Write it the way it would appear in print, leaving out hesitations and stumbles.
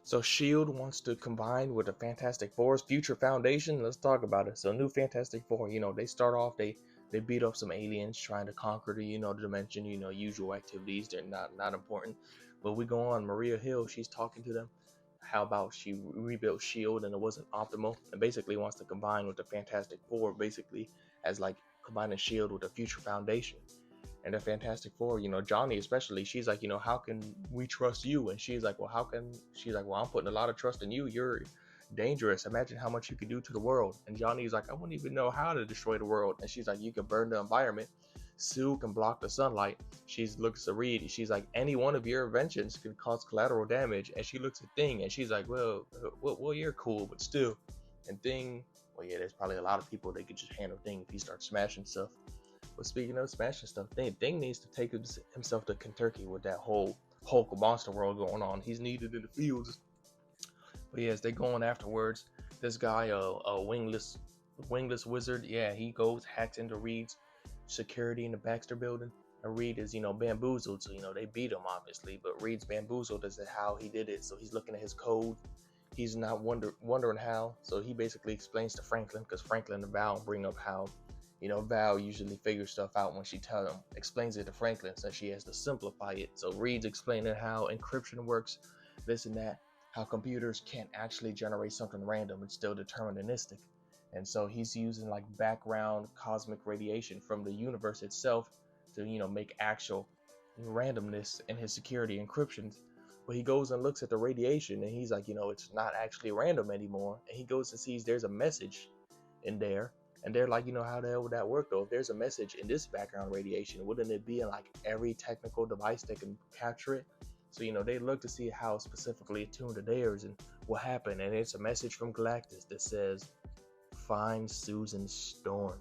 So Shield wants to combine with the Fantastic Four's future foundation. Let's talk about it. So new Fantastic Four, they start off, they beat up some aliens trying to conquer the dimension. Usual activities, they're not important. But we go on. Maria Hill, she's talking to them. How about she rebuilt Shield and it wasn't optimal, and basically wants to combine with the Fantastic Four, basically as like combining Shield with the future foundation. And the Fantastic Four, Johnny especially, she's like, how can we trust you? And she's like, well, I'm putting a lot of trust in you. You're dangerous. Imagine how much you could do to the world. And Johnny's like, I wouldn't even know how to destroy the world. And she's like, you can burn the environment. Sue can block the sunlight. She looks at Reed. She's like, any one of your inventions could cause collateral damage. And she looks at Thing, and she's like, well, you're cool, but still. And Thing, well, yeah, there's probably a lot of people that could just handle Thing if he starts smashing stuff. But speaking of smashing stuff, Thing needs to take himself to Kentucky with that whole Hulk monster world going on. He's needed in the fields. But yes, they going afterwards. This guy, a wingless wizard, yeah, he goes, hacks into Reed's security in the Baxter building. And Reed is, bamboozled. So, they beat him, obviously. But Reed's bamboozled as to how he did it. So he's looking at his code. He's not wondering how. So he basically explains to Franklin, because Franklin and Val bring up how Val usually figures stuff out when she explains it to Franklin, since she has to simplify it. So Reed's explaining how encryption works, this and that, how computers can't actually generate something random, it's still deterministic. And so he's using like background cosmic radiation from the universe itself to, make actual randomness in his security encryptions. But he goes and looks at the radiation and he's like, it's not actually random anymore. And he goes and sees there's a message in there. And they're like, how the hell would that work though? If there's a message in this background radiation, wouldn't it be in like every technical device that can capture it? So, they look to see how specifically attuned to theirs and what happened. And it's a message from Galactus that says, find Susan Storm.